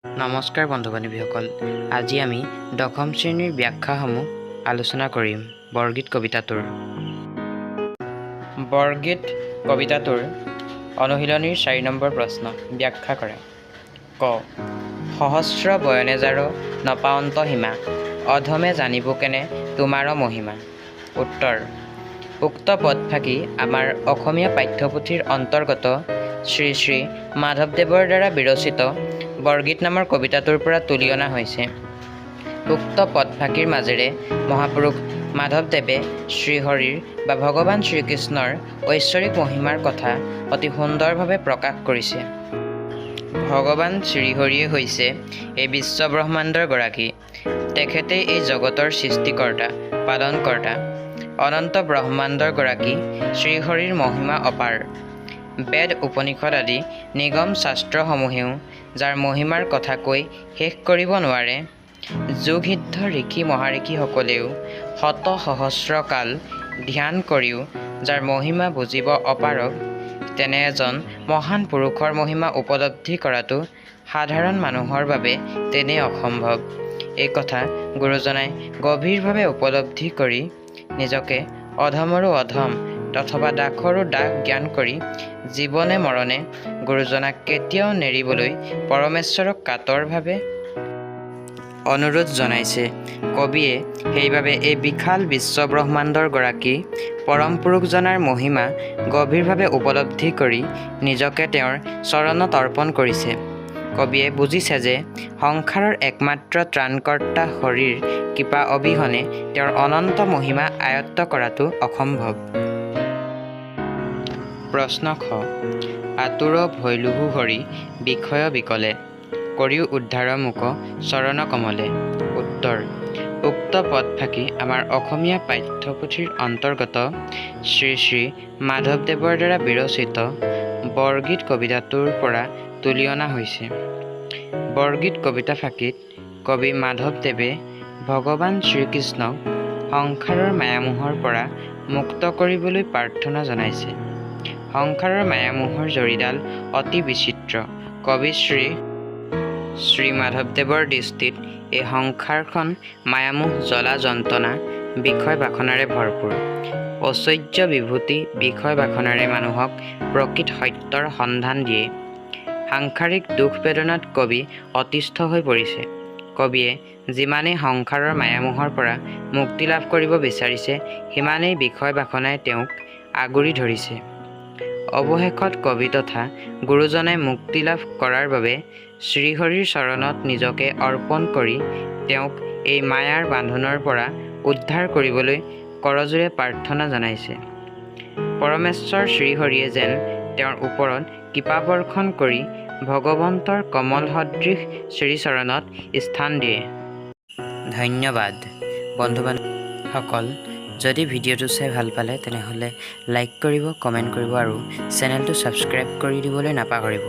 নমস্কাৰ বন্ধু বান্ধৱীসকল, আজি আমি দশম শ্ৰেণীৰ ব্যাখ্যাসমূহ আলোচনা কৰিম। বৰগীত কবিতাটোৰ অনুশীলনীৰ 4 নম্বৰ প্ৰশ্ন ব্যাখ্যা কৰে। ক সহস্ৰ বয়নে যাৰ নপাৱন্ত সীমা, অধমে জানিব কেনে তোমাৰ মহিমা। উত্তৰ উক্ত পদফাকি আমাৰ অসমীয়া পাঠ্যপুথিৰ অন্তৰ্গত শ্ৰী শ্ৰী মাধৱদেৱৰ দ্বাৰা বিৰচিত বৰগীত নামৰ কবিতাটোৰ পৰা তুলি অনা হৈছে। উক্ত পদফাকিৰ মাজেৰে মহাপুৰুষ মাধৱদেৱে শ্ৰীহৰিৰ বা ভগৱান শ্ৰীকৃষ্ণৰ ঐশ্বৰিক মহিমাৰ কথা অতি সুন্দৰভাৱে প্ৰকাশ কৰিছে। ভগৱান শ্ৰীহৰিয়ে হৈছে এই বিশ্বব্ৰহ্মাণ্ডৰ গৰাকী। তেখেতেই এই জগতৰ সৃষ্টিকৰ্তা, পালনকৰ্তা। অনন্ত ব্ৰহ্মাণ্ডৰ গৰাকী শ্ৰীহৰিৰ মহিমা অপাৰ। বেদ উপনিষদ আদি নিগম শাস্ত্ৰসমূহেও যাৰ মহিমাৰ কথা কৈ শেষ কৰিব নোৱাৰে। যোগসিদ্ধ ঋষি মহাঋষিসকলেও শত সহস্ৰ কাল ধ্যান কৰিও যাৰ মহিমা বুজিব অপাৰগ, তেনে এজন মহান পুৰুষৰ মহিমা উপলব্ধি কৰাটো সাধাৰণ মানুহৰ বাবে তেনেই অসম্ভৱ। এই কথা গুৰুজনাই গভীৰভাৱে উপলব্ধি কৰি নিজকে অধমৰো অধম অথবা দাসৰো দাস জ্ঞান কৰি জীৱনে মৰণে গুৰুজনাক কেতিয়াও নেৰিবলৈ পৰমেশ্বৰক কাতৰভাৱে অনুৰোধ জনাইছে। কবিয়ে সেইবাবে এই বিশাল বিশ্বব্ৰহ্মাণ্ডৰ গৰাকী পৰম পুৰুষজনাৰ মহিমা গভীৰভাৱে উপলব্ধি কৰি নিজকে তেওঁৰ চৰণত অৰ্পণ কৰিছে। কবিয়ে বুজিছে যে সংসাৰৰ একমাত্ৰ ত্ৰাণকৰ্তা হৰিৰ কৃপা অবিহনে তেওঁৰ অনন্ত মহিমা আয়ত্ত কৰাটো অসম্ভৱ। প্ৰশ্ন খ আতুৰ ভৈলুহু হৰি বিষয় বিকলে, কৰিও উদ্ধাৰ মুক চৰণ কমলে। উত্তৰ উক্ত পদফাকি আমাৰ অসমীয়া পাঠ্যপুথিৰ অন্তৰ্গত শ্ৰী শ্ৰী মাধৱদেৱৰ দ্বাৰা বিৰচিত বৰগীত কবিতাটোৰ পৰা তুলি অনা হৈছে। বৰগীত কবিতাফাকিত কবি মাধৱদেৱে ভগৱান শ্ৰীকৃষ্ণক সংসাৰৰ মায়ামোহৰ পৰা মুক্ত কৰিবলৈ প্ৰাৰ্থনা জনাইছে। সংসাৰৰ মায়ামোহৰ জৰীডাল অতি বিচিত্ৰ। কবি শ্ৰী মাধৱদেৱৰ দৃষ্টিত এই সংসাৰখন মায়ামোহ জ্বলা যন্ত্ৰণা বিষয় বাসনাৰে ভৰপূৰ। ঐশ্বৰ্য বিভূতি বিষয় বাসনাৰে মানুহক প্ৰকৃত সত্যৰ সন্ধান দিয়ে। সাংসাৰিক দুখ বেদনাত কবি অতিষ্ঠ হৈ পৰিছে। কবিয়ে যিমানেই সংসাৰৰ মায়ামোহৰ পৰা মুক্তি লাভ কৰিব বিচাৰিছে, সিমানেই বিষয় বাসনাই তেওঁক আগুৰি ধৰিছে। অৱশেষত কবি তথা গুৰুজনাই মুক্তি লাভ কৰাৰ বাবে শ্ৰীহৰিৰ চৰণত নিজকে অৰ্পণ কৰি তেওঁক এই মায়াৰ বান্ধোনৰ পৰা উদ্ধাৰ কৰিবলৈ কৰজোৰে প্ৰাৰ্থনা জনাইছে। পৰমেশ্বৰ শ্ৰীহৰিয়ে যেন তেওঁৰ ওপৰত কৃপাবৰ্ষণ কৰি ভগৱন্তৰ কমল সদৃশ শ্ৰীচৰণত স্থান দিয়ে। ধন্যবাদ বন্ধু বান্ধৱীসকল। যদি ভিডিঅ'টো চাই ভাল পালে তেনেহ'লে লাইক কৰিব, কমেণ্ট কৰিব আৰু চেনেলটো ছাবস্ক্ৰাইব কৰি দিবলৈ নাপাহৰিব।